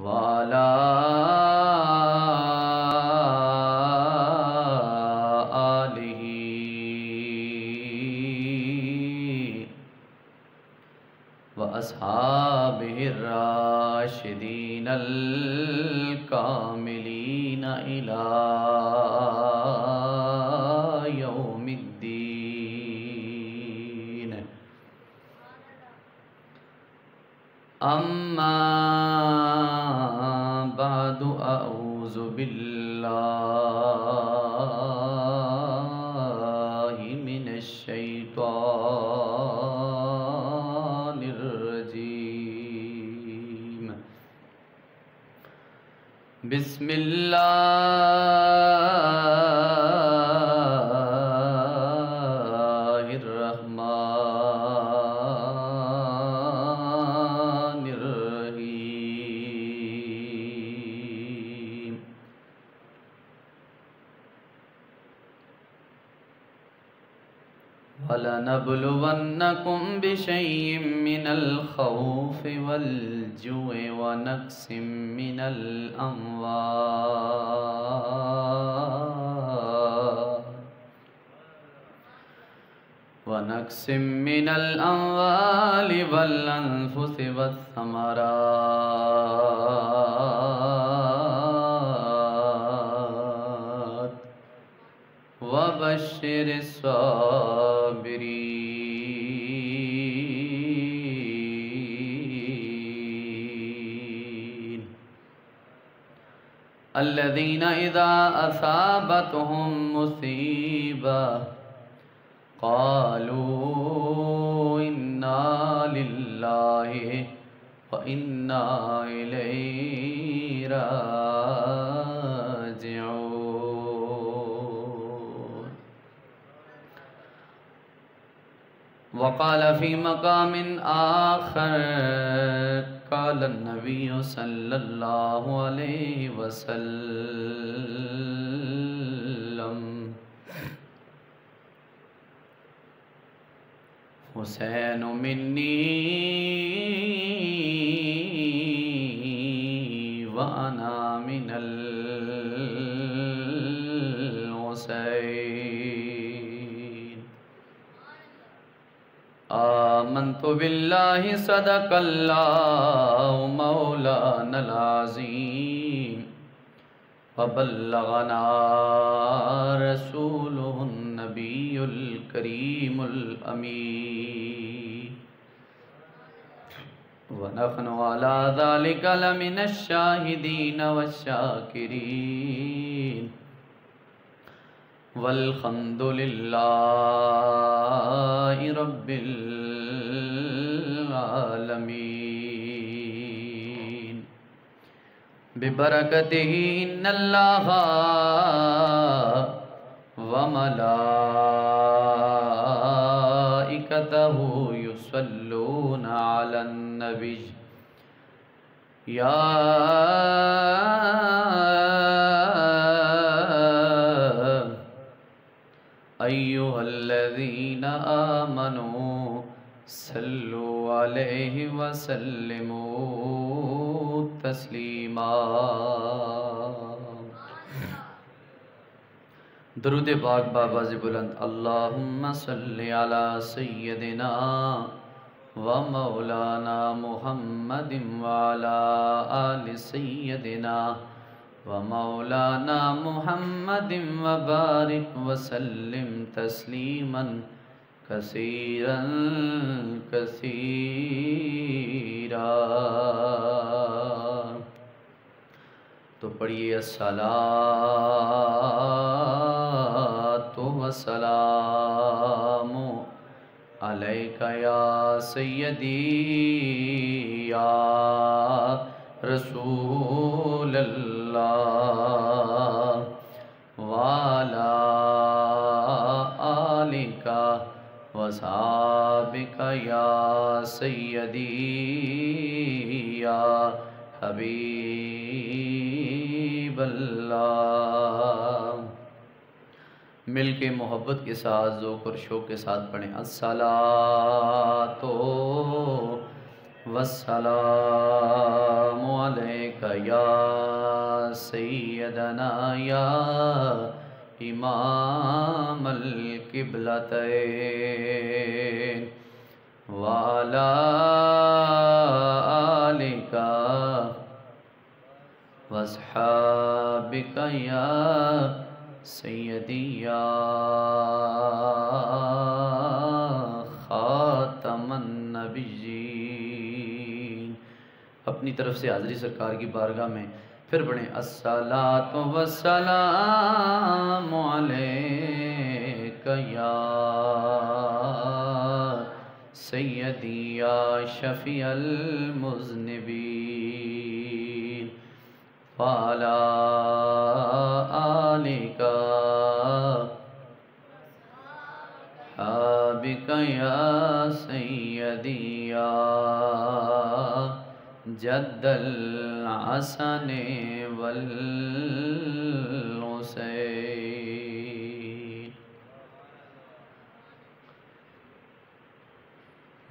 وعلى آله وأصحابه الراشدين الكاملين إلى يوم الدين. أما بعد، أعوذ بالله من الشيطان الرجيم. بسم الله الرحمن الرحيم. وَلَنَبْلُوَنَّكُمْ بِشَيْءٍ مِّنَ الْخَوْفِ وَالْجُوعِ وَنَقْصٍ مِّنَ الْأَمْوَالِ وَالْأَنفُسِ وَالثَّمَرَاتِ وَبَشِّرِ الصَّابِرِينَ الَّذِينَ إِذَا أَصَابَتْهُم مُّصِيبَةٌ قَالُوا إِنَّا لِلَّهِ وَإِنَّا إِلَيْهِ راجعون. وقال في مقام آخر، قال النبي صلى الله عليه وسلم: حسین منی وأنا من الحسین. آمنت باللہ صدق اللہ مولانا العظیم وبلغنا رسوله النبی الکریم الامین ونحن على ذلك لمن الشاہدین والشاکرین والحمد للہ رب العالمین. ببرکتہ ان اللہ وملائکتہ یصلون علی النبی یا ایھا الذین آمنوا صلوا علیہ وسلموا تسلیما. درود پاک باواز بلند. اللہم صلی علی سیدنا و مولانا محمد وعلی آل سیدنا و مولانا محمد وبارک وسلم تسلیما کثیرا کثیرا. تو پڑھیے الصلاۃ والسلام علیک یا سیدی یا رسول اللہ وعلی آلک وصحابک یا سیدی یا حبیب اللہ. مل کے محبت کے ساتھ ذوق اور شوق کے ساتھ پڑھیں الصلاۃ والسلام علیک یا سیدنا یا امام القبلتین وعلی آلک واصحابک یا سیدی یا خاتم النبیین۔ اپنی طرف سے حاضری سرکار کی بارگاہ میں پھر پڑھیں الصلاۃ والسلام علیک یا سیدی یا شفیع المذنبین وعلی آلک حابک یا سیدی یا جد الحسن والحسین۔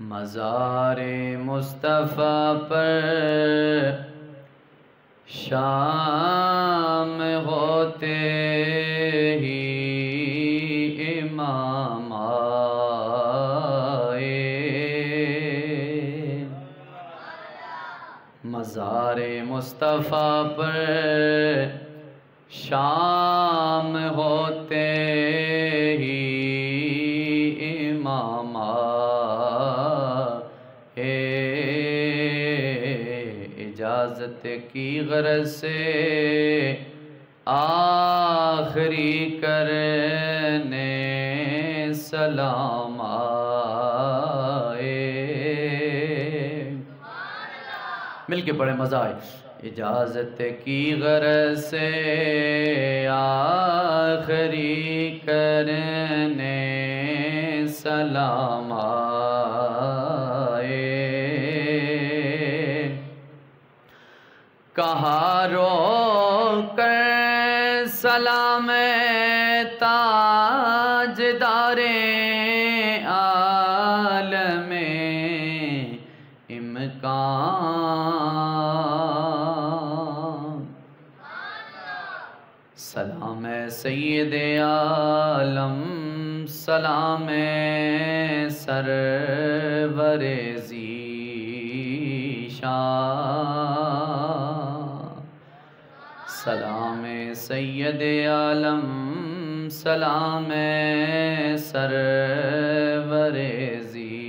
مزار مصطفیٰ پر شام ہوتے ہی امام آئے، مزار مصطفیٰ پر شام ہوتے ہی امام آئے، اجازت کی غرض سے آخری کرنے سلام آئے۔ مل کے پڑھے مزہ آئے۔ اجازت کی غرض سے آخری کرنے سلام آئے، کہا رو کر سلام تاجدار عالم امکان، سلام سید عالم، سلام سرور ذیشان، سلام سید عالم، سلام سرور ذیشان۔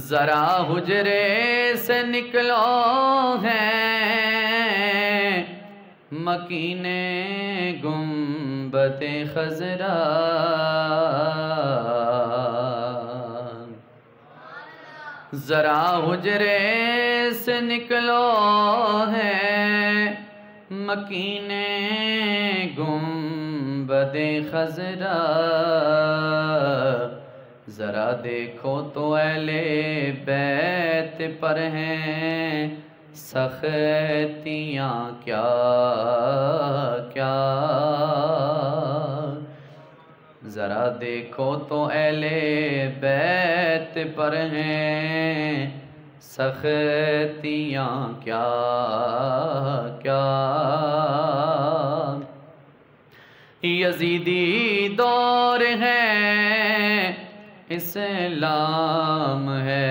ذرا حجرے سے نکلو ہیں مکین گنبد خضرا، ذرا حجرے سے نکلو ہیں مکین گنبد خضرا، ذرا دیکھو تو اہل بیت پر ہیں سختیاں کیا کیا، ذرا دیکھو تو اہل بیت پر ہیں سختیاں کیا کیا، یزیدی دور ہے اسلام ہے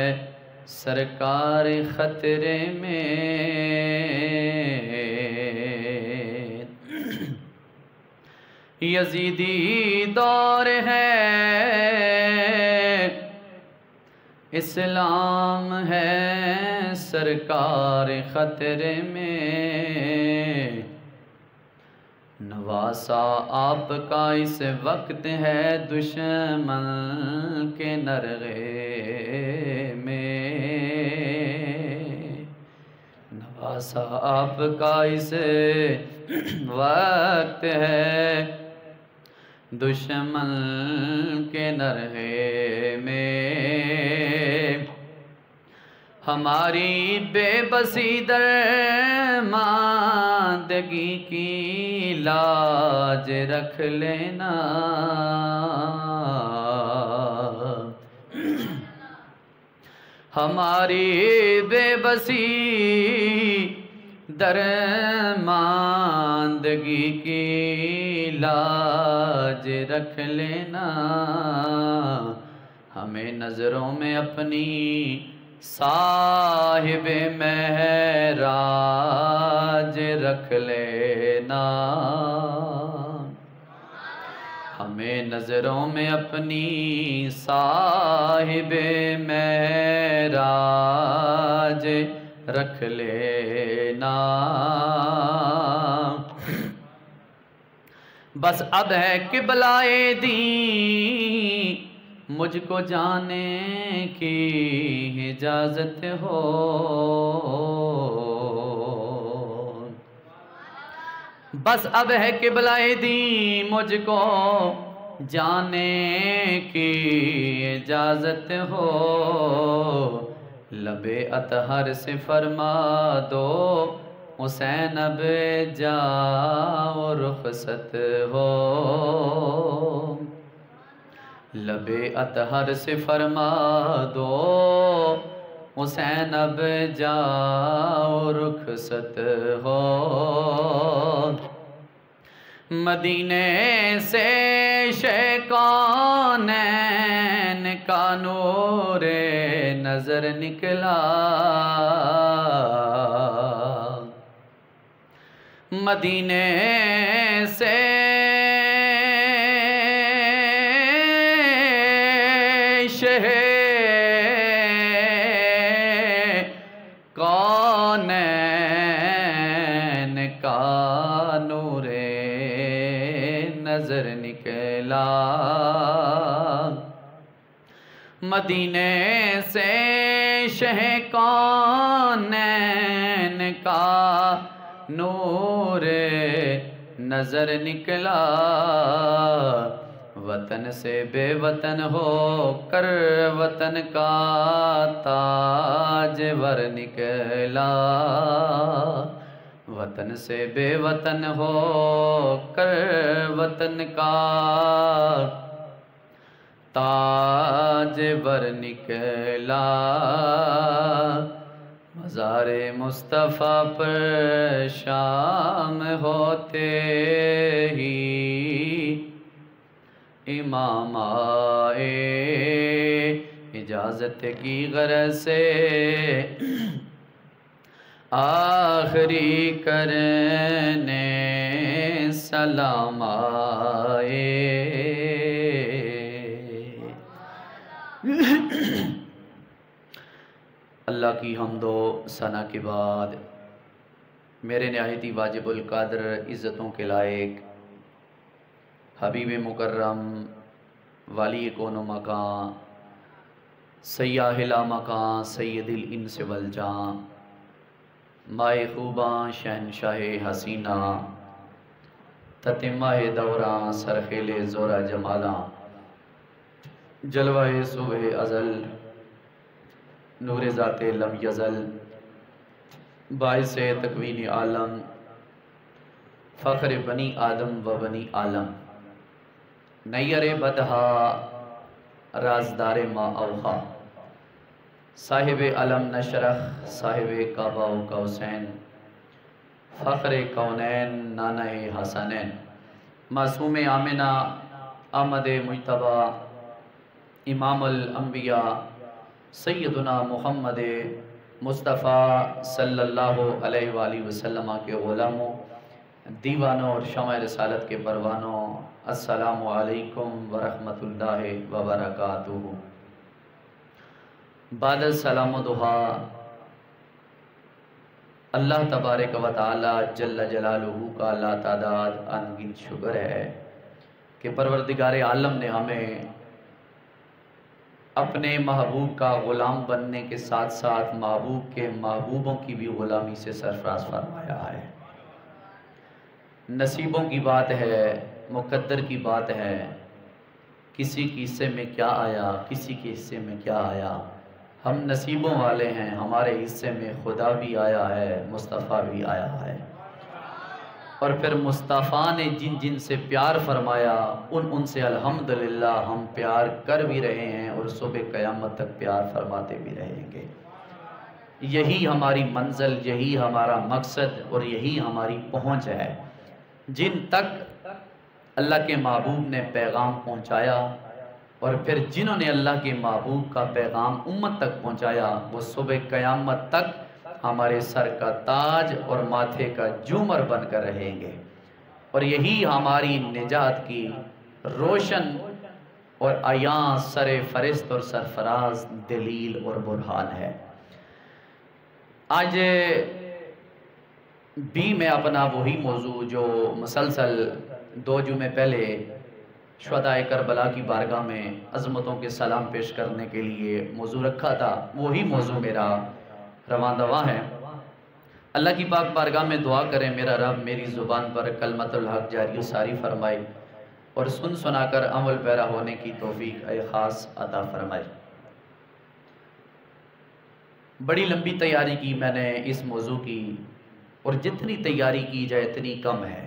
سرکار خطرے میں، یزیدی دور ہے اسلام ہے سرکار خطرے میں، نواسا آپ کا اس وقت ہے دشمن کے نرغے میں، نواسا آپ کا اس وقت ہے دشمن کے نرغے میں، ہماری بے بسی درماندگی کی لاج رکھ لینا، ہماری بے بسی درماندگی کی لاج رکھ لینا، ہمیں نظروں میں اپنی صاحب معراج رکھ لینا، ہمیں نظروں میں اپنی صاحب معراج رکھ لینا۔ بس اب ہے قبلہ دین مجھ کو جانے کی اجازت ہو، بس اب ہے قبلہ دین مجھ کو جانے کی اجازت ہو، لب اطہر سے فرما دو حسین اب جاؤ رخصت ہو، لب اطہر سے فرما دو حسین اب جاؤ رخصت ہو، مدینے سے کونین کا نور نظر نکلا، مدینے سے کونین کا نور نظر نکلا، مدینے سے شہ کونین کا نور نظر نکلا، وطن سے بے وطن ہو کر وطن کا تاج ور نکلا، وطن سے بے وطن ہو کر وطن کا تاج ور نکلا، مزار مصطفیٰ پر شام ہوتے ہی امام آئے، اجازت کی غرض سے آخری کرنے سلام آئے۔ اللہ کی حمد و ثنا کے بعد میرے نہایت واجب القدر عزتوں کے لائق حبیب مکرم والی کون و مکان سیاہ لا مکان سید الانس والجان مائے خوباں شہنشاہ حسینہ تتمہ دوراں سرخیل زورا جمالاں جلوہ صبح ازل نور ذات لم یزل باعث تکوین عالم فخر بنی آدم و بنی عالم نیر بدہا رازدار ما اوہا صاحب علم نشرح صاحب کعبہ و قوسین فخر کونین نانہ حسنین معصوم آمنہ احمد مجتبہ امام الانبیاء سیدنا محمد مصطفیٰ صلی اللہ علیہ وآلہ وسلم کے غلاموں دیوانوں اور شمع رسالت کے پروانوں السلام علیکم ورحمۃ اللہ وبرکاتہ۔ بعد السلام و دعا اللہ تبارک و تعالی جل جلالہ کا لا تعداد انگن شکر ہے کہ پروردگار عالم نے ہمیں اپنے محبوب کا غلام بننے کے ساتھ ساتھ محبوب کے محبوبوں کی بھی غلامی سے سرفراز فرمایا ہے۔ نصیبوں کی بات ہے، مقدر کی بات ہے، کسی کے حصے میں کیا آیا کسی کے حصے میں کیا آیا، ہم نصیبوں والے ہیں، ہمارے حصے میں خدا بھی آیا ہے، مصطفیٰ بھی آیا ہے۔ اور پھر مصطفیٰ نے جن جن سے پیار فرمایا ان سے الحمدللہ ہم پیار کر بھی رہے ہیں اور صبح قیامت تک پیار فرماتے بھی رہیں گے۔ یہی ہماری منزل، یہی ہمارا مقصد اور یہی ہماری پہنچ ہے۔ جن تک اللہ کے محبوب نے پیغام پہنچایا اور پھر جنہوں نے اللہ کے محبوب کا پیغام امت تک پہنچایا، وہ صبح قیامت تک ہمارے سر کا تاج اور ماتھے کا جومر بن کر رہیں گے، اور یہی ہماری نجات کی روشن اور عیاں سر فرست اور سرفراز دلیل اور برہان ہے۔ آج بھی میں اپنا وہی موضوع جو مسلسل 2 جمعے پہلے شہدائے کربلا کی بارگاہ میں عظمتوں کے سلام پیش کرنے کے لیے موضوع رکھا تھا، وہی موضوع میرا رواں دواں ہے۔ اللہ کی پاک بارگاہ میں دعا کریں میرا رب میری زبان پر کلمت الحق جاری و ساری فرمائے اور سن سنا کر عمل پیرا ہونے کی توفیق خاص عطا فرمائے۔ بڑی لمبی تیاری کی میں نے اس موضوع کی، اور جتنی تیاری کی جائے اتنی کم ہے۔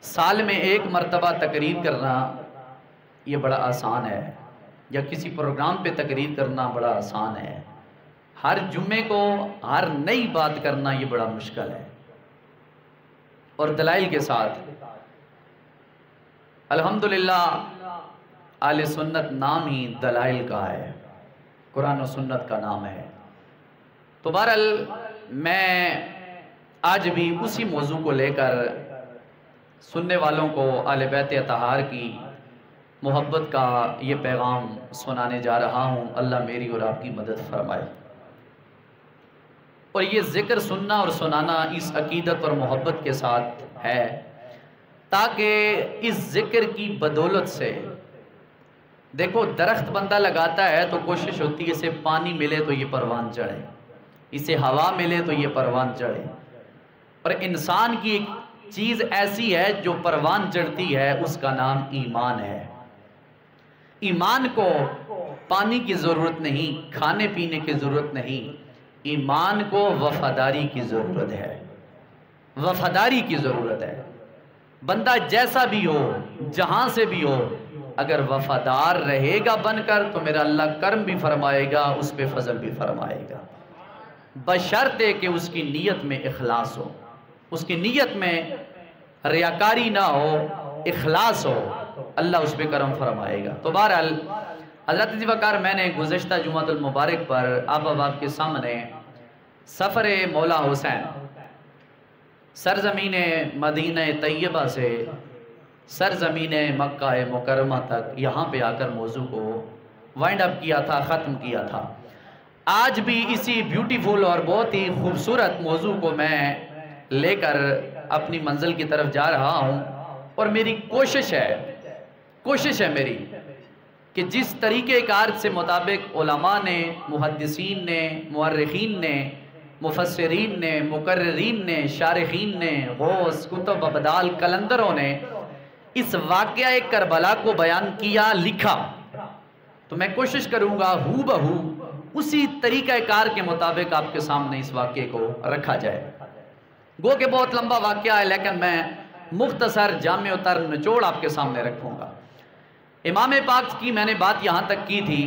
سال میں 1 مرتبہ تقریر کرنا یہ بڑا آسان ہے، یا کسی پروگرام پہ تقریر کرنا بڑا آسان ہے۔ ہر جمعے کو ہر نئی بات کرنا یہ بڑا مشکل ہے، اور دلائل کے ساتھ۔ الحمدللہ اہل سنت نام ہی دلائل کا ہے، قرآن و سنت کا نام ہے۔ تو بہرحال میں آج بھی اسی موضوع کو لے کر سننے والوں کو اہل بیت اطہار کی محبت کا یہ پیغام سنانے جا رہا ہوں۔ اللہ میری اور آپ کی مدد فرمائے۔ اور یہ ذکر سننا اور سنانا اس عقیدت اور محبت کے ساتھ ہے تاکہ اس ذکر کی بدولت سے، دیکھو درخت بندہ لگاتا ہے تو کوشش ہوتی ہے اسے پانی ملے تو یہ پروان چڑھے، اسے ہوا ملے تو یہ پروان چڑھے، اور انسان کی ایک چیز ایسی ہے جو پروان چڑھتی ہے، اس کا نام ایمان ہے۔ ایمان کو پانی کی ضرورت نہیں، کھانے پینے کی ضرورت نہیں، ایمان کو وفاداری کی ضرورت ہے، وفاداری کی ضرورت ہے۔ بندہ جیسا بھی ہو، جہاں سے بھی ہو، اگر وفادار رہے گا بن کر تو میرا اللہ کرم بھی فرمائے گا، اس پہ فضل بھی فرمائے گا، بشرطے کہ اس کی نیت میں اخلاص ہو، اس کی نیت میں ریاکاری نہ ہو، اخلاص ہو، اللہ اس پہ کرم فرمائے گا۔ تو بہرحال حضرت وقار میں نے گزشتہ جمعۃ المبارک پر آپ کے سامنے سفر مولا حسین سرزمین مدینہ طیبہ سے سرزمین مکہ مکرمہ تک یہاں پہ آ کر موضوع کو وائنڈ اپ کیا تھا، ختم کیا تھا۔ آج بھی اسی بیوٹیفل اور بہت ہی خوبصورت موضوع کو میں لے کر اپنی منزل کی طرف جا رہا ہوں، اور میری کوشش ہے میری کہ جس طریقہ کار سے مطابق علماء نے، محدثین نے، مورخین نے، مفسرین نے، مقررین نے، شارحین نے، غوث، کتب، ابدال، کلندروں نے اس واقعہ کربلا کو بیان کیا، لکھا، تو میں کوشش کروں گا ہو بہو اسی طریقہ کار کے مطابق آپ کے سامنے اس واقعے کو رکھا جائے۔ گو کہ بہت لمبا واقعہ ہے، لیکن میں مختصر جامع و تر نچوڑ آپ کے سامنے رکھوں گا۔ امام پاک کی میں نے بات یہاں تک کی تھی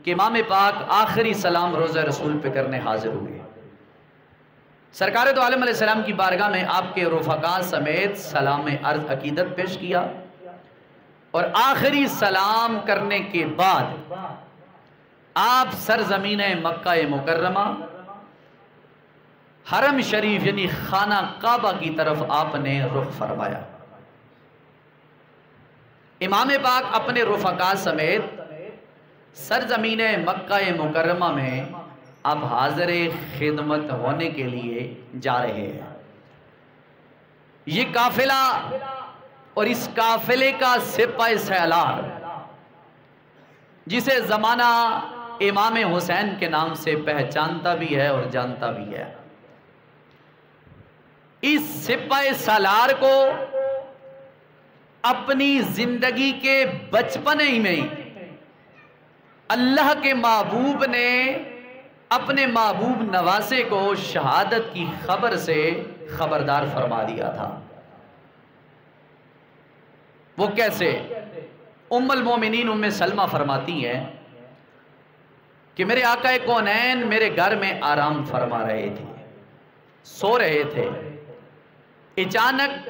کہ امام پاک آخری سلام روضہ رسول پہ کرنے حاضر ہوئے۔ سرکار دو عالم علیہ السلام کی بارگاہ میں آپ کے رفقاء سمیت سلام عرض عقیدت پیش کیا، اور آخری سلام کرنے کے بعد آپ سرزمین مکہ مکرمہ حرم شریف یعنی خانہ کعبہ کی طرف آپ نے رخ فرمایا۔ امام پاک اپنے رفقاء سمیت سرزمین مکہ مکرمہ میں اب حاضر خدمت ہونے کے لیے جا رہے ہیں۔ یہ قافلہ اور اس قافلے کا سپاہ سالار، جسے زمانہ امام حسین کے نام سے پہچانتا بھی ہے اور جانتا بھی ہے، اس سپاہ سالار کو اپنی زندگی کے بچپن ہی میں اللہ کے محبوب نے اپنے محبوب نواسے کو شہادت کی خبر سے خبردار فرما دیا تھا۔ وہ کیسے؟ ام المومنین ام سلمہ فرماتی ہیں کہ میرے آقا کونین میرے گھر میں آرام فرما رہے تھے، سو رہے تھے، اچانک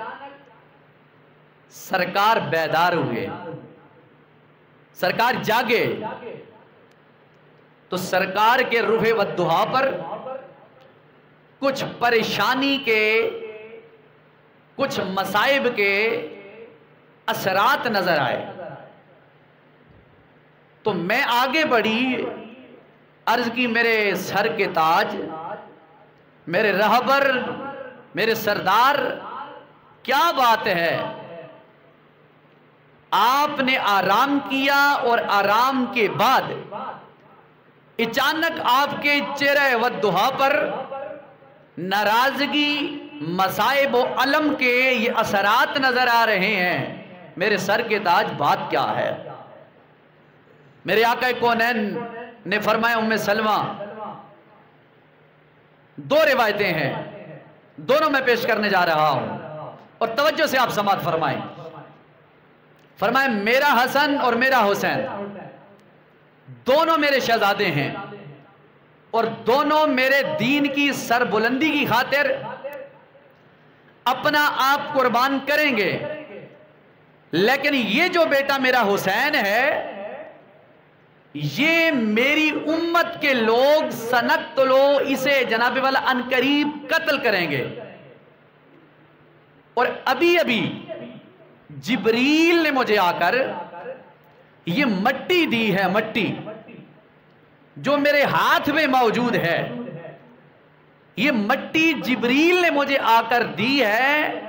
سرکار بیدار ہوئے، سرکار جاگے تو سرکار کے روح والضحیٰ پر کچھ پریشانی کے، کچھ مصائب کے اثرات نظر آئے۔ تو میں آگے بڑھی، عرض کی میرے سر کے تاج، میرے رہبر، میرے سردار، کیا بات ہے؟ آپ نے آرام کیا اور آرام کے بعد اچانک آپ کے چہرہ والضحیٰ پر ناراضگی، مصائب و علم کے یہ اثرات نظر آ رہے ہیں۔ میرے سر کے تاج، بات کیا ہے؟ میرے آقا کونین نے فرمایا ام سلمہ، دو روایتیں ہیں، دونوں میں پیش کرنے جا رہا ہوں اور توجہ سے آپ سماعت فرمائیں۔ فرمایا میرا حسن اور میرا حسین دونوں میرے شہزادے ہیں اور دونوں میرے دین کی سربلندی کی خاطر اپنا آپ قربان کریں گے، لیکن یہ جو بیٹا میرا حسین ہے یہ میری امت کے لوگ سنقتلو، اسے جناب والا عنقریب قتل کریں گے۔ اور ابھی ابھی جبریل نے مجھے آ کر یہ مٹی دی ہے، مٹی جو میرے ہاتھ میں موجود ہے، یہ مٹی جبریل نے مجھے آ کر دی ہے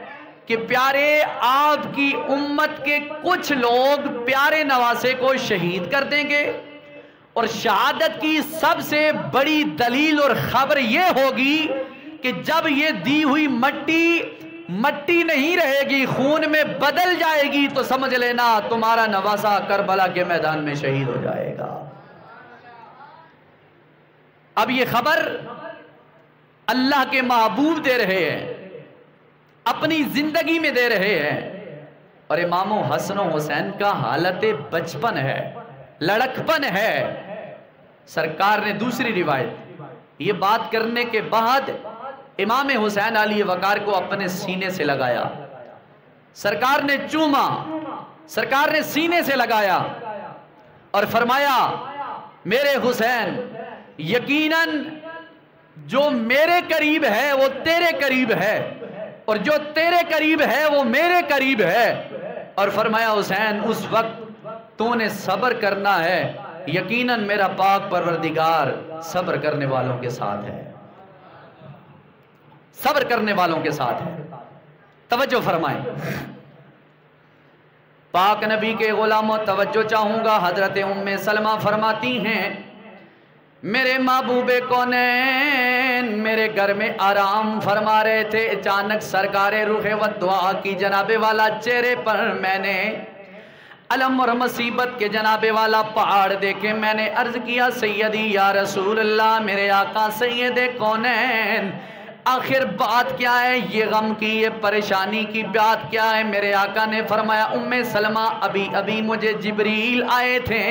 کہ پیارے آپ کی امت کے کچھ لوگ پیارے نواسے کو شہید کر دیں گے، اور شہادت کی سب سے بڑی دلیل اور خبر یہ ہوگی کہ جب یہ دی ہوئی مٹی نہیں رہے گی، خون میں بدل جائے گی، تو سمجھ لینا تمہارا نواسہ کربلا کے میدان میں شہید ہو جائے گا۔ اب یہ خبر اللہ کے محبوب دے رہے ہیں، اپنی زندگی میں دے رہے ہیں، اور امام حسن و حسین کا حالت بچپن ہے، لڑکپن ہے۔ سرکار نے دوسری روایت یہ بات کرنے کے بعد امام حسین علی وقار کو اپنے سینے سے لگایا، سرکار نے چوما، سرکار نے سینے سے لگایا اور فرمایا میرے حسین، یقیناً جو میرے قریب ہے وہ تیرے قریب ہے، اور جو تیرے قریب ہے وہ میرے قریب ہے۔ اور فرمایا حسین اس وقت تو نے صبر کرنا ہے، یقیناً میرا پاک پروردگار صبر کرنے والوں کے ساتھ ہے، صبر کرنے والوں کے ساتھ ہے۔ توجہ فرمائیں، پاک نبی کے غلاموں توجہ چاہوں گا۔ حضرت ام سلمہ فرماتی ہیں میرے محبوب کونین میرے گھر میں آرام فرما رہے تھے، اچانک سرکار روح والضحیٰ کی جناب والا چہرے پر میں نے علم اور مصیبت کے جناب والا پہاڑ دیکھے۔ میں نے عرض کیا سیدی یا رسول اللہ، میرے آقا سید کونین، آخر بات کیا ہے؟ یہ غم کی، یہ پریشانی کی بات کیا ہے؟ میرے آقا نے فرمایا ام سلمہ، ابھی ابھی مجھے جبریل آئے تھے،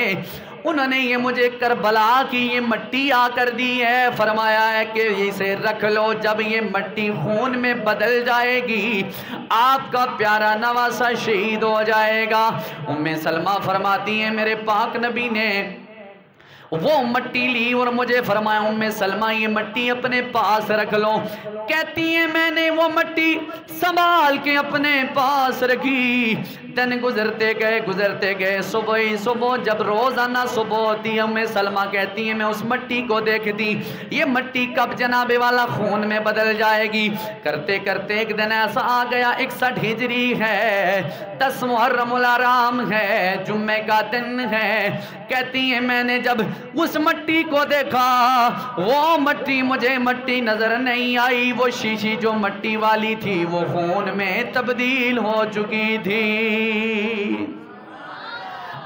انہوں نے یہ مجھے کربلا کی یہ مٹی آ کر دی ہے، فرمایا ہے کہ اسے رکھ لو، جب یہ مٹی خون میں بدل جائے گی آپ کا پیارا نواسہ شہید ہو جائے گا۔ ام سلمہ فرماتی ہیں میرے پاک نبی نے وہ مٹی لی اور مجھے فرمایا ام سلمہ یہ مٹی اپنے پاس رکھ لو۔ کہتی ہیں میں نے وہ مٹی سنبھال کے اپنے پاس رکھی، دن گزرتے گئے، صبح جب روزانہ صبح ہوتی ہے ام سلمہ کہتی ہیں میں اس مٹی کو دیکھتی، یہ مٹی کب جناب والا خون میں بدل جائے گی۔ کرتے کرتے ایک دن ایسا آ گیا، 61 ہجری ہے، 10 محرم الحرام ہے، جمعے کا دن ہے۔ کہتی ہیں میں نے جب اس مٹی کو دیکھا، وہ مٹی مجھے مٹی نظر نہیں آئی، وہ شیشی جو مٹی والی تھی وہ خون میں تبدیل ہو چکی تھی۔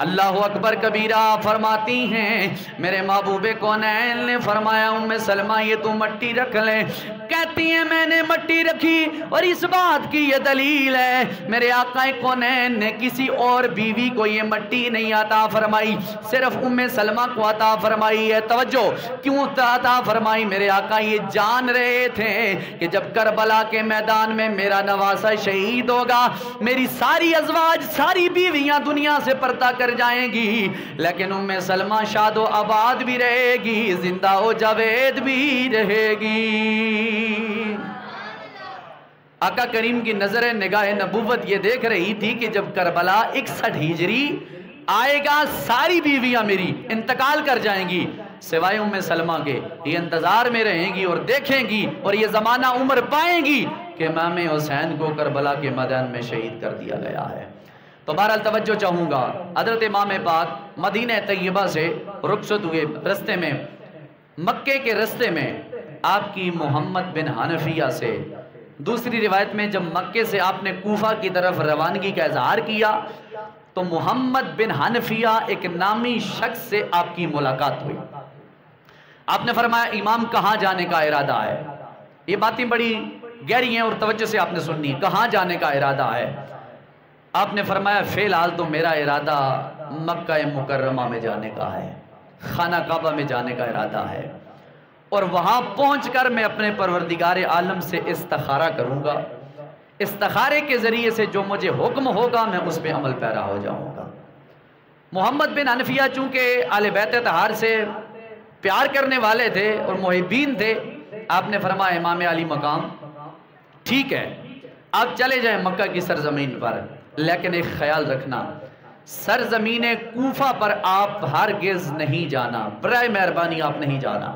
اللہ اکبر کبیرہ فرماتی ہیں میرے محبوب کونین نے فرمایا ام سلمہ یہ تو مٹی رکھ لے. کہتی ہیں میں نے مٹی رکھی اور اس بات کی یہ دلیل ہے میرے آقا کونین نے کسی اور بیوی کو یہ مٹی نہیں عطا فرمائی, صرف ام سلمہ کو عطا فرمائی ہے. توجہ کیوں عطا فرمائی؟ میرے آقا یہ جان رہے تھے کہ جب کربلا کے میدان میں میرا نواسہ شہید ہوگا میری ساری ازواج ساری بیویاں دنیا سے پردہ کر جائیں گی, لیکن ام سلمہ شاد و آباد بھی رہے گی, زندہ و جاوید بھی رہے گی. آقا کریم کی نظر نگاہ نبوت یہ دیکھ رہی تھی کہ جب کربلا 61 ہجری آئے گا ساری بیویاں میری انتقال کر جائیں گی سوائے ام سلمہ کے, یہ انتظار میں رہیں گی اور دیکھیں گی اور یہ زمانہ عمر پائیں گی کہ امام حسین کو کربلا کے میدان میں شہید کر دیا گیا ہے. تو بہرحال توجہ چاہوں گا, حضرت امام پاک مدینہ طیبہ سے رخصت ہوئے, رستے میں مکے کے رستے میں آپ کی محمد بن حنفیہ سے, دوسری روایت میں جب مکے سے آپ نے کوفہ کی طرف روانگی کا اظہار کیا تو محمد بن حنفیہ ایک نامی شخص سے آپ کی ملاقات ہوئی. آپ نے فرمایا امام کہاں جانے کا ارادہ ہے؟ یہ باتیں بڑی گہری ہیں اور توجہ سے آپ نے سننی, کہاں جانے کا ارادہ ہے؟ آپ نے فرمایا فی الحال تو میرا ارادہ مکہ مکرمہ میں جانے کا ہے, خانہ کعبہ میں جانے کا ارادہ ہے, اور وہاں پہنچ کر میں اپنے پروردگار عالم سے استخارہ کروں گا, استخارے کے ذریعے سے جو مجھے حکم ہوگا میں اس پہ عمل پیرا ہو جاؤں گا. محمد بن حنفیہ چونکہ اہل بیت اطہار سے پیار کرنے والے تھے اور محبین تھے, آپ نے فرمایا امام علی مقام ٹھیک ہے آپ چلے جائیں مکہ کی سرزمین پر, لیکن ایک خیال رکھنا سرزمین کوفہ پر آپ ہرگز نہیں جانا, برائے مہربانی آپ نہیں جانا.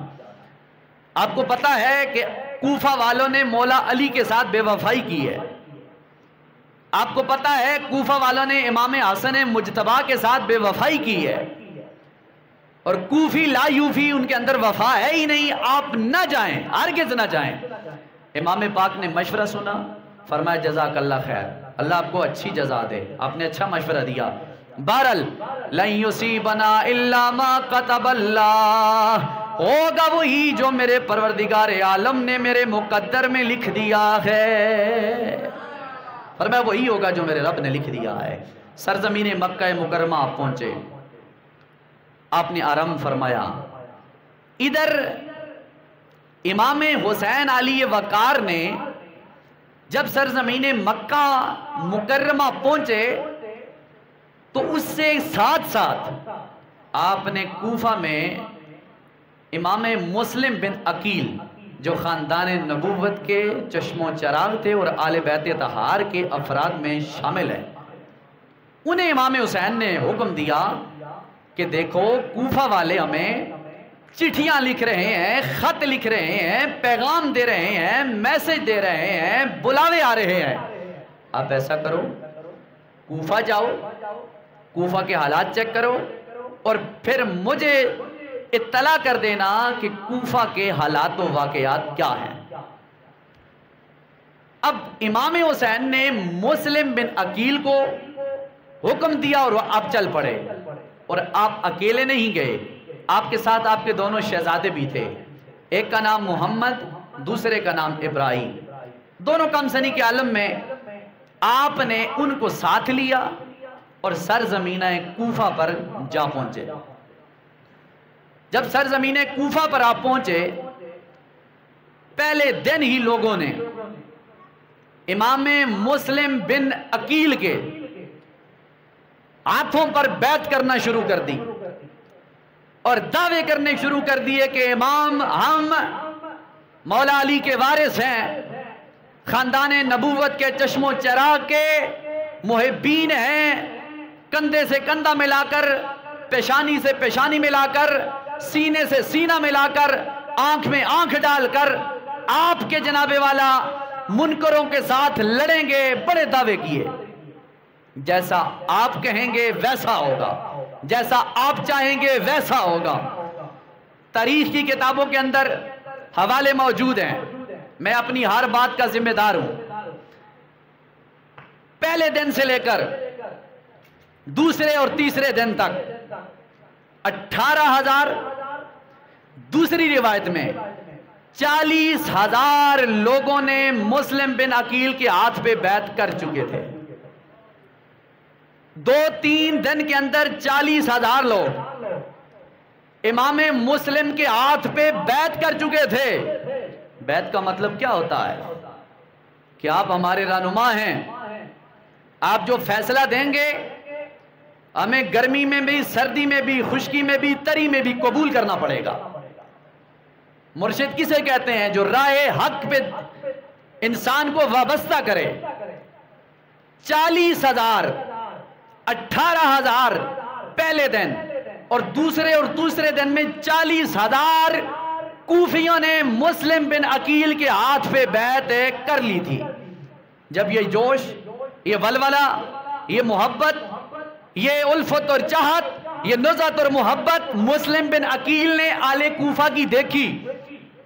آپ کو پتا ہے کہ کوفہ والوں نے مولا علی کے ساتھ بے وفائی کی ہے, آپ کو پتا ہے کوفہ والوں نے امام حسن مجتبی کے ساتھ بے وفائی کی ہے, اور کوفی لا یوفی ان کے اندر وفا ہے ہی نہیں, آپ نہ جائیں, ہرگز نہ جائیں. امام پاک نے مشورہ سنا, فرمایا جزاک اللہ خیر, اللہ آپ کو اچھی جزا دے, آپ نے اچھا مشورہ دیا. بہرحال لن یصیبنا الا ما کتب اللہ, ہوگا وہی جو میرے پروردگار عالم نے میرے مقدر میں لکھ دیا ہے. فرمایا وہی ہوگا جو میرے رب نے لکھ دیا ہے. سرزمین مکہ مکرمہ آپ پہنچے, آپ نے آرام فرمایا. ادھر امام حسین علی وقار نے جب سرزمین مکہ مکرمہ پہنچے تو اس سے ساتھ ساتھ آپ نے کوفہ میں امام مسلم بن عقیل جو خاندان نبوت کے چشم و چراغ تھے اور آل بیت طہار کے افراد میں شامل ہیں, انہیں امام حسین نے حکم دیا کہ دیکھو کوفہ والے ہمیں چٹھیاں لکھ رہے ہیں, خط لکھ رہے ہیں, پیغام دے رہے ہیں, میسج دے رہے ہیں, بلاوے آ رہے ہیں, آپ ایسا کرو کوفہ جاؤ, کوفہ کے حالات چیک کرو اور پھر مجھے اطلاع کر دینا کہ کوفہ کے حالات و واقعات کیا ہیں. اب امام حسین نے مسلم بن عقیل کو حکم دیا اور وہ آپ چل پڑے, اور آپ اکیلے نہیں گئے, آپ کے ساتھ آپ کے دونوں شہزادے بھی تھے, ایک کا نام محمد دوسرے کا نام ابراہیم, دونوں کم سنی کے عالم میں. آپ نے ان کو ساتھ لیا اور سرزمینہ کوفہ پر جا پہنچے. جب سرزمین کوفہ پر آپ پہنچے پہلے دن ہی لوگوں نے امام مسلم بن عقیل کے ہاتھوں پر بیعت کرنا شروع کر دی اور دعوے کرنے شروع کر دیے کہ امام ہم مولا علی کے وارث ہیں, خاندان نبوت کے چشم و چراغ کے محبین ہیں, کندھے سے کندھا ملا کر, پیشانی سے پیشانی ملا کر, سینے سے سینہ ملا کر, آنکھ میں آنکھ ڈال کر آپ کے جناب والا منکروں کے ساتھ لڑیں گے. بڑے دعوے کیے, جیسا آپ کہیں گے ویسا ہوگا, جیسا آپ چاہیں گے ویسا ہوگا. تاریخ کی کتابوں کے اندر حوالے موجود ہیں, میں اپنی ہر بات کا ذمہ دار ہوں. پہلے دن سے لے کر دوسرے اور تیسرے دن تک 18,000، دوسری روایت میں 40,000 لوگوں نے مسلم بن عقیل کے ہاتھ پہ بیعت کر چکے تھے۔ 2-3 دن کے اندر 40,000 لوگ امام مسلم کے ہاتھ پہ بیعت کر چکے تھے۔ بیعت کا مطلب کیا ہوتا ہے؟ کہ آپ ہمارے رہنما ہیں، آپ جو فیصلہ دیں گے ہمیں گرمی میں بھی، سردی میں بھی، خشکی میں بھی، تری میں بھی قبول کرنا پڑے گا۔ مرشد کسے کہتے ہیں؟ جو راہ حق پہ انسان کو وابستہ کرے۔ 40,000، 18,000 پہلے دن، اور دوسرے دن میں 40,000 کوفیوں نے مسلم بن عقیل کے ہاتھ پہ بیعت کر لی تھی۔ جب یہ جوش، یہ ولولہ، یہ محبت، یہ الفت اور چاہت، یہ نزعت اور محبت مسلم بن عقیل نے آل کوفہ کی دیکھی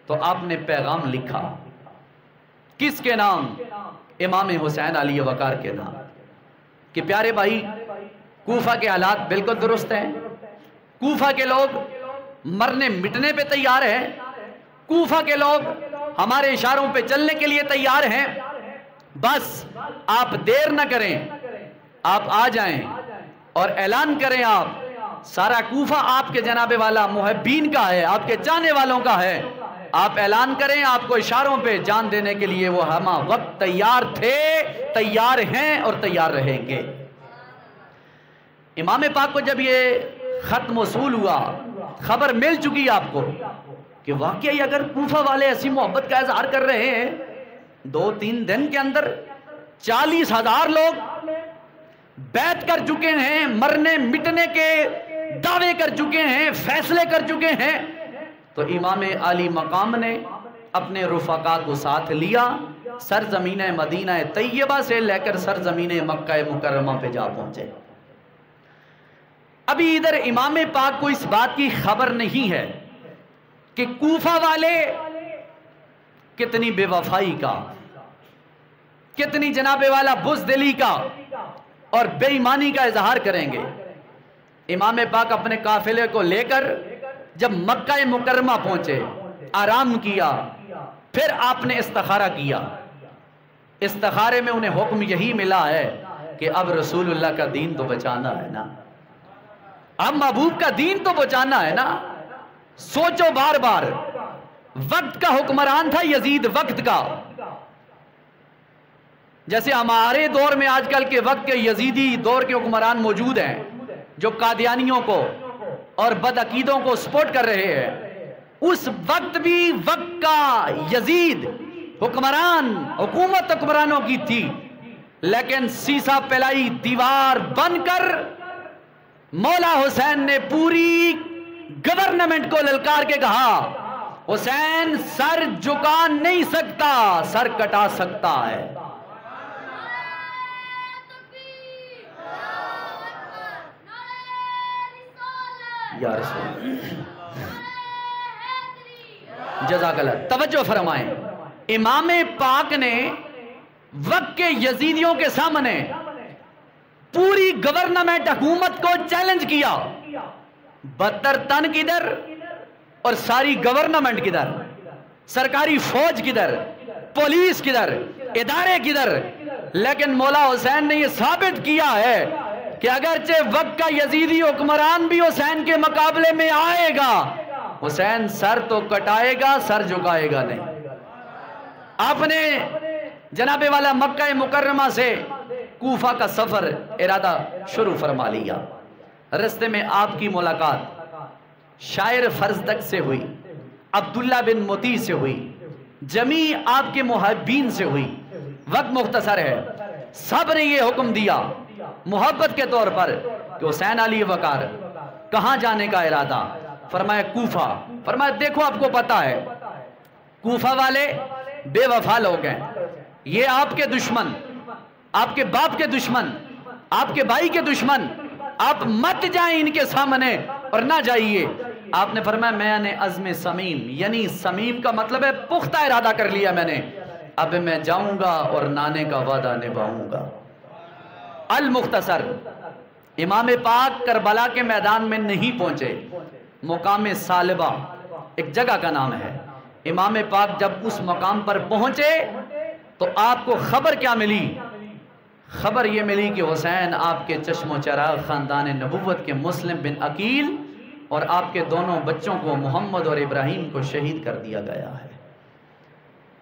تو آپ نے پیغام لکھا۔ کس کے نام؟ امام حسین علی وقار کے نام، کہ پیارے بھائی کوفہ کے حالات بالکل درست ہیں، کوفہ کے لوگ مرنے مٹنے پہ تیار ہیں، کوفہ کے لوگ ہمارے اشاروں پہ چلنے کے لیے تیار ہیں، بس آپ دیر نہ کریں، آپ آ جائیں اور اعلان کریں۔ آپ سارا کوفہ آپ کے جناب والا محبین کا ہے، آپ کے چاہنے والوں کا ہے، آپ اعلان کریں، آپ کو اشاروں پہ جان دینے کے لیے وہ ہمہ وقت تیار تھے، تیار ہیں اور تیار رہیں گے۔ امام پاک کو جب یہ خط موصول ہوا، خبر مل چکی آپ کو کہ واقعی اگر کوفہ والے ایسی محبت کا اظہار کر رہے ہیں، 2-3 دن کے اندر 40,000 لوگ بیعت کر چکے ہیں، مرنے مٹنے کے دعوے کر چکے ہیں، فیصلے کر چکے ہیں، تو امام عالی مقام نے اپنے رفقا کو ساتھ لیا، سرزمین مدینہ طیبہ سے لے کر سرزمین مکہ مکرمہ پہ جا پہنچے۔ ابھی ادھر امام پاک کو اس بات کی خبر نہیں ہے کہ کوفہ والے کتنی بے وفائی کا، کتنی جناب والا بزدلی کا اور بے ایمانی کا اظہار کریں گے۔ امام پاک اپنے قافلے کو لے کر جب مکہ مکرمہ پہنچے، آرام کیا، پھر آپ نے استخارہ کیا۔ استخارے میں انہیں حکم یہی ملا ہے کہ اب رسول اللہ کا دین تو بچانا ہے نا، اب محبوب کا دین تو بچانا ہے نا۔ سوچو بار بار، وقت کا حکمران تھا یزید، وقت کا، جیسے ہمارے دور میں آج کل کے وقت کے یزیدی دور کے حکمران موجود ہیں جو قادیانیوں کو اور بدعقیدوں کو سپورٹ کر رہے ہیں، اس وقت بھی وقت کا یزید حکمران، حکومت حکمرانوں کی تھی، لیکن سیسا پلائی دیوار بن کر مولا حسین نے پوری گورنمنٹ کو للکار کے کہا، حسین سر جھکا نہیں سکتا، سر کٹا سکتا ہے۔ یا رسول جزاک اللہ، توجہ فرمائیں۔ امام پاک نے وقت کے یزیدیوں کے سامنے پوری گورنمنٹ حکومت کو چیلنج کیا، بدتر تن کدھر اور ساری گورنمنٹ کدھر، سرکاری فوج کدھر، پولیس کدھر، ادارے کدھر، لیکن مولا حسین نے یہ ثابت کیا ہے کہ اگرچہ وقت کا یزیدی حکمران بھی حسین کے مقابلے میں آئے گا، حسین سر تو کٹائے گا، سر جھکائے گا نہیں۔ آپ نے جناب والا مکہ مکرمہ سے کوفہ کا سفر ارادہ شروع فرما لیا۔ رستے میں آپ کی ملاقات شاعر فرزدق سے ہوئی، عبداللہ بن مطیع سے ہوئی، جمیع آپ کے محبین سے ہوئی۔ وقت مختصر ہے، سب نے یہ حکم دیا محبت کے طور پر کہ حسین علی وقار کہاں جانے کا ارادہ؟ فرمایا کوفہ۔ فرمایا دیکھو آپ کو پتا ہے کوفہ والے بے وفا لوگ ہیں، یہ آپ کے دشمن، آپ کے باپ کے دشمن، آپ کے بھائی کے دشمن، آپ مت جائیں ان کے سامنے اور نہ جائیے۔ آپ نے فرمایا میں نے عزم سمیم، یعنی سمیم کا مطلب ہے پختہ ارادہ کر لیا میں نے، اب میں جاؤں گا اور نانے کا وعدہ نبھاؤں گا۔ المختصر امام پاک کربلا کے میدان میں نہیں پہنچے، مقام سالبہ ایک جگہ کا نام ہے۔ امام پاک جب اس مقام پر پہنچے تو آپ کو خبر کیا ملی؟ خبر یہ ملی کہ حسین آپ کے چشم و چراغ خاندان نبوت کے مسلم بن عقیل اور آپ کے دونوں بچوں کو محمد اور ابراہیم کو شہید کر دیا گیا ہے۔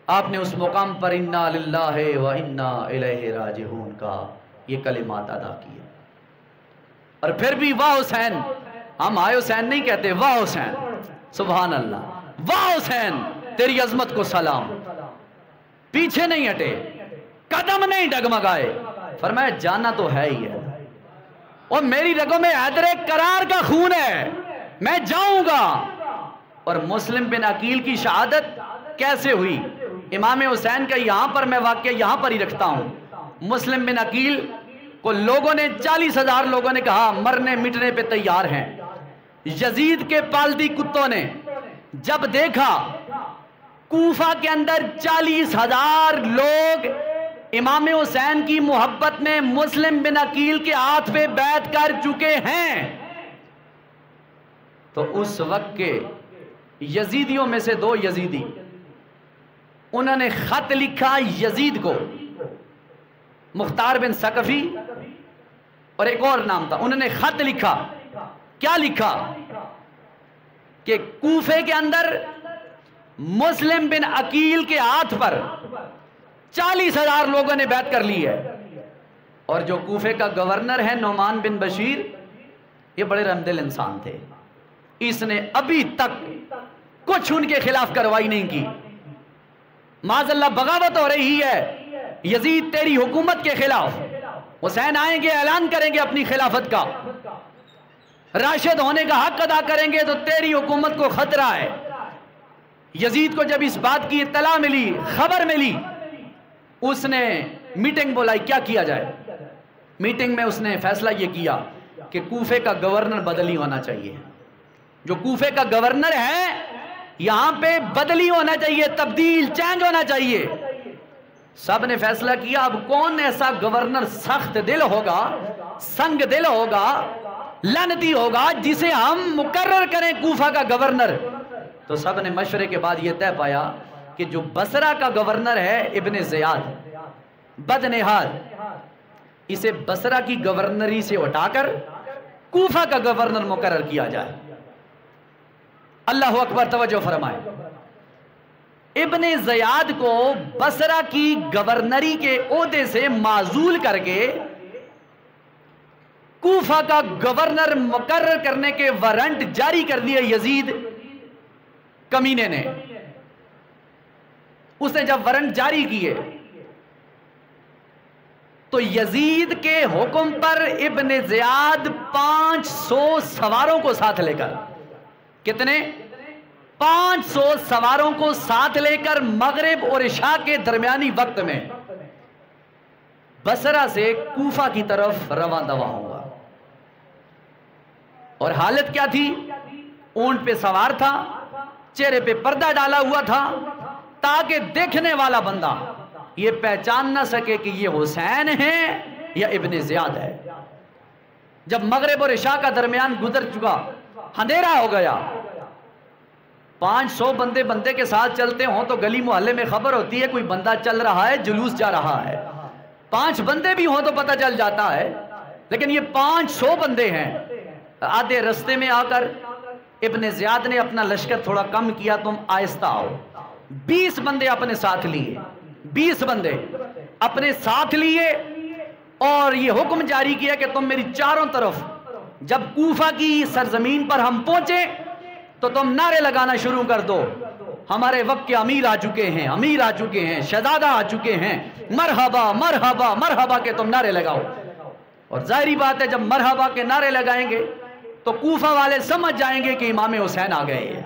آپ نے اس مقام پر انا للہ و انا الیہ راجعون کا یہ کلمات ادا کیے، اور پھر بھی واہ حسین، ہم آئے حسین نہیں کہتے، واہ حسین، سبحان اللہ، واہ حسین تیری عظمت کو سلام، پیچھے نہیں ہٹے، قدم نہیں ڈگمگائے، فرمایا جانا تو ہے ہی ہے، اور میری رگوں میں حیدر کرار کا خون ہے، میں جاؤں گا۔ اور مسلم بن عقیل کی شہادت کیسے ہوئی؟ امام حسین کا یہاں پر میں واقعہ یہاں پر ہی رکھتا ہوں۔ مسلم بن عقیل کو لوگوں نے 40,000 لوگوں نے کہا مرنے مٹنے پہ تیار ہیں۔ یزید کے پالتی کتوں نے جب دیکھا کوفہ کے اندر 40,000 لوگ امام حسین کی محبت میں مسلم بن عقیل کے ہاتھ پہ بیعت کر چکے ہیں، تو اس وقت کے یزیدیوں میں سے 2 یزیدی، انہوں نے خط لکھا یزید کو، مختار بن ثقفی اور ایک اور نام تھا، انہوں نے خط لکھا، کیا لکھا کہ کوفے کے اندر مسلم بن عقیل کے ہاتھ پر 40,000 لوگوں نے بیعت کر لی ہے، اور جو کوفے کا گورنر ہے نعمان بن بشیر، یہ بڑے رحمدل انسان تھے، اس نے ابھی تک کچھ ان کے خلاف کارروائی نہیں کی۔ معاذ اللہ بغاوت ہو رہی ہے یزید تیری حکومت کے خلاف، حسین آئیں گے اعلان کریں گے اپنی خلافت کا، راشد ہونے کا حق ادا کریں گے تو تیری حکومت کو خطرہ ہے۔ یزید کو جب اس بات کی اطلاع ملی، خبر ملی، اس نے میٹنگ بلائی، کیا کیا جائے؟ میٹنگ میں اس نے فیصلہ یہ کیا کہ کوفے کا گورنر بدلی ہونا چاہیے، جو کوفے کا گورنر ہے یہاں پہ بدلی ہونا چاہیے، تبدیل، چینج ہونا چاہیے۔ سب نے فیصلہ کیا اب کون ایسا گورنر سخت دل ہوگا، سنگ دل ہوگا، لعنتی ہوگا، جسے ہم مقرر کریں کوفہ کا گورنر؟ تو سب نے مشورے کے بعد یہ طے پایا کہ جو بصرہ کا گورنر ہے ابن زیاد بدنہاد، اسے بصرہ کی گورنری سے اٹھا کر کوفہ کا گورنر مقرر کیا جائے۔ اللہ اکبر، توجہ فرمائے۔ ابن زیاد کو بصرہ کی گورنری کے عہدے سے معزول کر کے کوفہ کا گورنر مقرر کرنے کے وارنٹ جاری کر دیے یزید کمینے نے۔ اس نے جب وارنٹ جاری کیے تو یزید کے حکم پر ابن زیاد 500 سواروں کو ساتھ لے کر، کتنے؟ 500 سواروں کو ساتھ لے کر مغرب اور عشاء کے درمیانی وقت میں بصرہ سے کوفہ کی طرف رواں دوا ہوگا۔ اور حالت کیا تھی؟ اونٹ پہ سوار تھا، چہرے پہ پردہ ڈالا ہوا تھا تاکہ دیکھنے والا بندہ یہ پہچان نہ سکے کہ یہ حسین ہے یا ابن زیاد ہے۔ جب مغرب اور عشاء کا درمیان گزر چکا، اندھیرا ہو گیا، 500 بندے کے ساتھ چلتے ہوں تو گلی محلے میں خبر ہوتی ہے کوئی بندہ چل رہا ہے، جلوس جا رہا ہے، 5 بندے بھی ہوں تو پتہ چل جاتا ہے، لیکن یہ 500 بندے ہیں۔ آدھے رستے میں آ کر ابن زیاد نے اپنا لشکر تھوڑا کم کیا، تم آہستہ آؤ، 20 بندے اپنے ساتھ لیے، 20 بندے اپنے ساتھ لیے، اور یہ حکم جاری کیا کہ تم میری چاروں طرف، جب کوفہ کی سرزمین پر ہم پہنچے تو تم نعرے لگانا شروع کر دو، ہمارے وقت کے امیر آ چکے ہیں، امیر آ چکے ہیں، شہزادہ آ چکے ہیں، مرحبا مرحبا مرحبا کے تم نعرے لگاؤ۔ اور ظاہری بات ہے جب مرحبا کے نعرے لگائیں گے تو کوفہ والے سمجھ جائیں گے کہ امام حسین آ گئے ہیں۔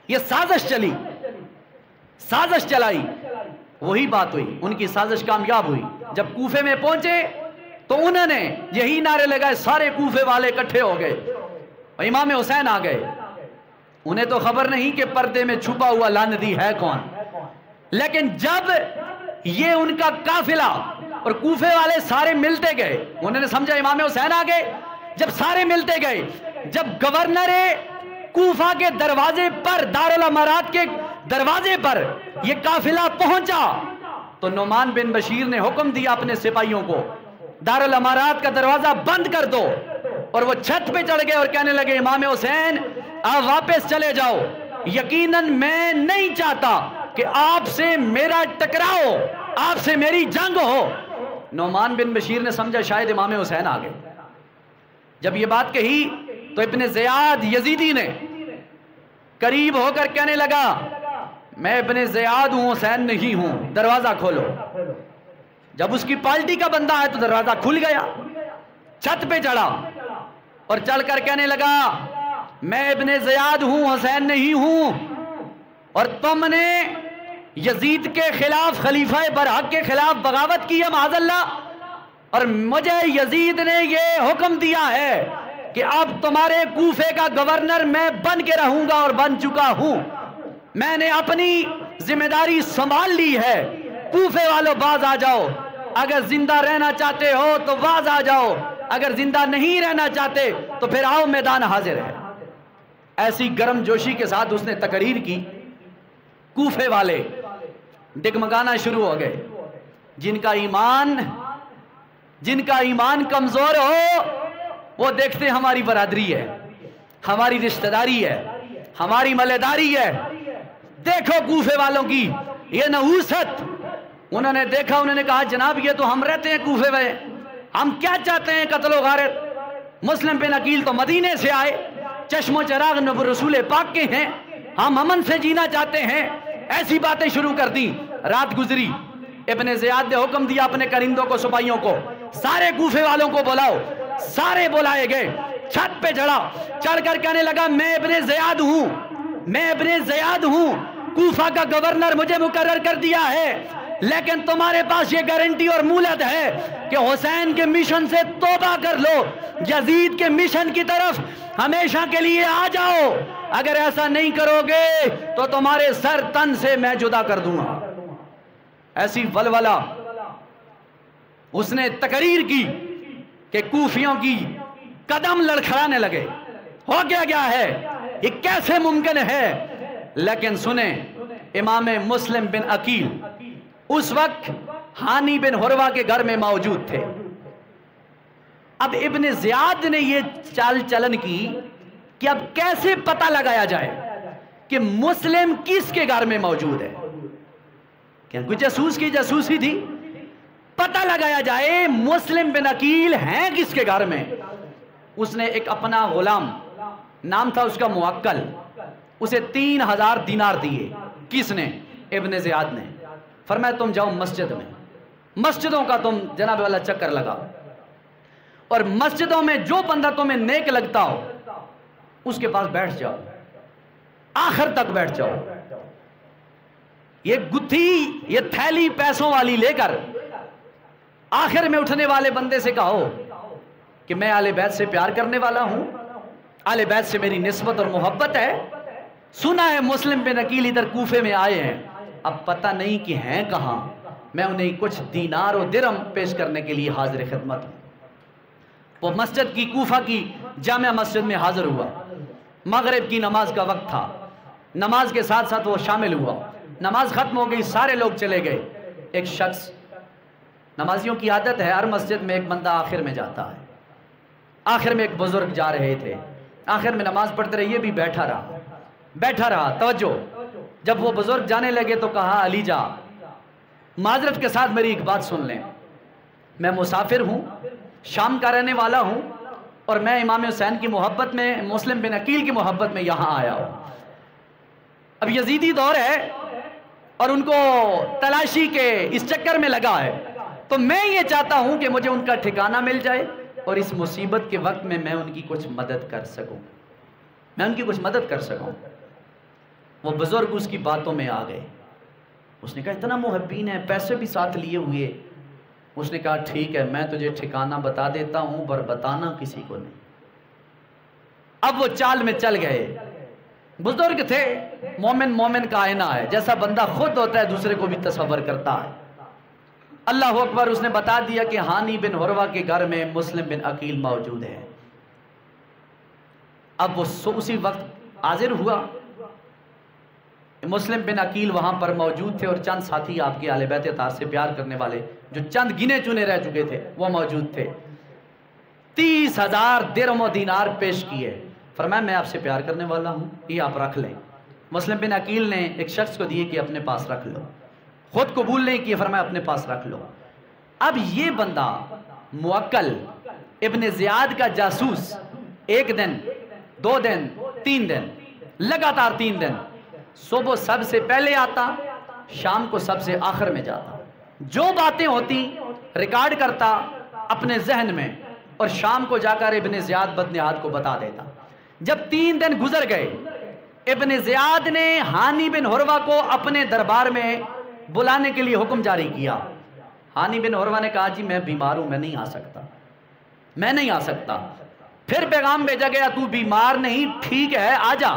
یہ سازش چلی، سازش چلائی، وہی بات ہوئی، ان کی سازش کامیاب ہوئی۔ جب کوفے میں پہنچے تو انہوں نے یہی نعرے لگائے، سارے کوفے والے اکٹھے ہو گئے اور امام حسین آ گئے۔ انہیں تو خبر نہیں کہ پردے میں چھپا ہوا لعنتی ہے کون، لیکن جب یہ ان کا قافلہ اور کوفے والے سارے ملتے گئے، انہوں نے سمجھا امام حسین آ گئے، جب سارے ملتے گئے، جب گورنر کوفہ کے دروازے پر، دارالامارات کے دروازے پر یہ قافلہ پہنچا تو نعمان بن بشیر نے حکم دیا اپنے سپاہیوں کو دارالامارات کا دروازہ بند کر دو، اور وہ چھت پہ چڑھ گئے اور کہنے لگے امام حسین آپ واپس چلے جاؤ، یقیناً میں نہیں چاہتا کہ آپ سے میرا ٹکراؤ، آپ سے میری جنگ ہو۔ نعمان بن بشیر نے سمجھا شاید امام حسین آ گئے۔ جب یہ بات کہی تو ابن زیاد یزیدی نے قریب ہو کر کہنے لگا میں ابن زیاد ہوں، حسین نہیں ہوں، دروازہ کھولو۔ جب اس کی پارٹی کا بندہ ہے تو دروازہ کھل گیا، چھت پہ چڑھا اور چل کر کہنے لگا میں ابن زیاد ہوں، حسین نہیں ہوں، اور تم نے یزید کے خلاف، خلیفہ برحق کے خلاف بغاوت کی ہے معاذ اللہ، اور مجھے یزید نے یہ حکم دیا ہے کہ اب تمہارے کوفے کا گورنر میں بن کے رہوں گا، اور بن چکا ہوں۔ میں نے اپنی ذمہ داری سنبھال لی ہے، کوفے والوں باز آ جاؤ، اگر زندہ رہنا چاہتے ہو تو باز آ جاؤ، اگر زندہ نہیں رہنا چاہتے تو پھر آؤ، میدان حاضر ہے۔ ایسی گرم جوشی کے ساتھ اس نے تقریر کی، کوفے والے ڈگمگانا شروع ہو گئے۔ جن کا ایمان کمزور ہو وہ دیکھتے ہماری برادری ہے، ہماری رشتہ داری ہے، ہماری ملےداری ہے۔ دیکھو کوفے والوں کی یہ نحوست، انہوں نے دیکھا، انہوں نے کہا جناب یہ تو ہم رہتے ہیں کوفے میں، ہم کیا چاہتے ہیں قتل و غارت؟ مسلم بن عقیل تو مدینے سے آئے، چشم و چراغ نبی رسول پاک کے ہیں، ہم امن سے جینا چاہتے ہیں۔ ایسی باتیں شروع کر دی۔ رات گزری، ابن زیاد نے حکم دیا اپنے کرندوں کو، سپاہیوں کو، سارے کوفے والوں کو بلاؤ۔ سارے بلائے گئے، چھت پہ چڑھ کر کہنے لگا میں ابن زیاد ہوں، میں ابن زیاد ہوں، کوفہ کا گورنر مجھے مقرر کر دیا ہے، لیکن تمہارے پاس یہ گارنٹی اور مہلت ہے کہ حسین کے مشن سے توبہ کر لو، یزید کے مشن کی طرف ہمیشہ کے لیے آ جاؤ، اگر ایسا نہیں کرو گے تو تمہارے سر تن سے میں جدا کر دوں گا۔ ایسی ولولہ اس نے تقریر کی کہ کوفیوں کی قدم لڑکھڑانے لگے، ہو گیا ہے، یہ کیسے ممکن ہے؟ لیکن سنیں، امام مسلم بن عقیل اس وقت ہانی بن حروہ کے گھر میں موجود تھے۔ اب ابن زیاد نے یہ چال چلن کی کہ اب کیسے پتہ لگایا جائے کہ مسلم کس کے گھر میں موجود ہے، کہ کوئی جاسوس کی جاسوسی تھی، پتہ لگایا جائے مسلم بن عقیل ہیں کس کے گھر میں۔ اس نے ایک اپنا غلام، نام تھا اس کا موکل، اسے 3000 دینار دیے۔ کس نے؟ ابن زیاد نے۔ فرمایا تم جاؤ مسجد میں، مسجدوں کا تم جناب والا چکر لگا، اور مسجدوں میں جو بندہ تمہیں نیک لگتا ہو اس کے پاس بیٹھ جاؤ، آخر تک بیٹھ جاؤ۔ یہ گتھی، یہ تھیلی پیسوں والی لے کر آخر میں اٹھنے والے بندے سے کہو کہ میں اہل بیت سے پیار کرنے والا ہوں، اہل بیت سے میری نسبت اور محبت ہے، سنا ہے مسلم بن عقیل ادھر کوفے میں آئے ہیں، اب پتہ نہیں کہ ہیں کہاں، میں انہیں کچھ دینار و درہم پیش کرنے کے لیے حاضر خدمت ہوں۔ وہ مسجد کی، کوفہ کی جامع مسجد میں حاضر ہوا، مغرب کی نماز کا وقت تھا، نماز کے ساتھ ساتھ وہ شامل ہوا، نماز ختم ہو گئی، سارے لوگ چلے گئے۔ ایک شخص، نمازیوں کی عادت ہے ہر مسجد میں ایک بندہ آخر میں جاتا ہے، آخر میں ایک بزرگ جا رہے تھے، آخر میں نماز پڑھتے رہے، یہ بھی بیٹھا رہا۔ توجہ، جب وہ بزرگ جانے لگے تو کہا علی جا، معذرت کے ساتھ میری ایک بات سن لیں، میں مسافر ہوں، شام کا رہنے والا ہوں، اور میں امام حسین کی محبت میں، مسلم بن عقیل کی محبت میں یہاں آیا ہوں۔ اب یزیدی دور ہے اور ان کو تلاشی کے اس چکر میں لگا ہے، تو میں یہ چاہتا ہوں کہ مجھے ان کا ٹھکانہ مل جائے اور اس مصیبت کے وقت میں ان کی کچھ مدد کر سکوں، میں ان کی کچھ مدد کر سکوں۔ وہ بزرگ اس کی باتوں میں آ گئے، اس نے کہا اتنا محبین ہے، پیسے بھی ساتھ لیے ہوئے۔ اس نے کہا ٹھیک ہے، میں تجھے ٹھکانہ بتا دیتا ہوں، پر بتانا کسی کو نہیں۔ اب وہ چال میں چل گئے، بزرگ تھے، مومن کا آئینہ ہے، جیسا بندہ خود ہوتا ہے دوسرے کو بھی تصور کرتا ہے۔ اللہ اکبر، اس نے بتا دیا کہ ہانی بن حروہ کے گھر میں مسلم بن عقیل موجود ہے۔ اب وہ اسی وقت حاضر ہوا. مسلم بن عقیل وہاں پر موجود تھے اور چند ساتھی آپ کے اہل بیت اطہار سے پیار کرنے والے جو چند گنے چنے رہ چکے تھے وہ موجود تھے. 30,000 درہم و دینار پیش کیے. فرمایا میں آپ سے پیار کرنے والا ہوں، یہ آپ رکھ لیں. مسلم بن عقیل نے ایک شخص کو دیے کہ اپنے پاس رکھ لو. خود قبول نہیں کیے، فرمایا اپنے پاس رکھ لو. اب یہ بندہ موکل ابن زیاد کا جاسوس 1 دن 2 دن 3 دن لگاتار 3 دن صبح سب سے پہلے آتا، شام کو سب سے آخر میں جاتا، جو باتیں ہوتی ریکارڈ کرتا اپنے ذہن میں اور شام کو جا کر ابن زیاد بدنہاد کو بتا دیتا. جب 3 دن گزر گئے ابن زیاد نے ہانی بن حروہ کو اپنے دربار میں بلانے کے لیے حکم جاری کیا. ہانی بن حروہ نے کہا جی میں بیمار ہوں، میں نہیں آ سکتا. پھر پیغام بھیجا گیا تو بیمار نہیں، ٹھیک ہے آ جا.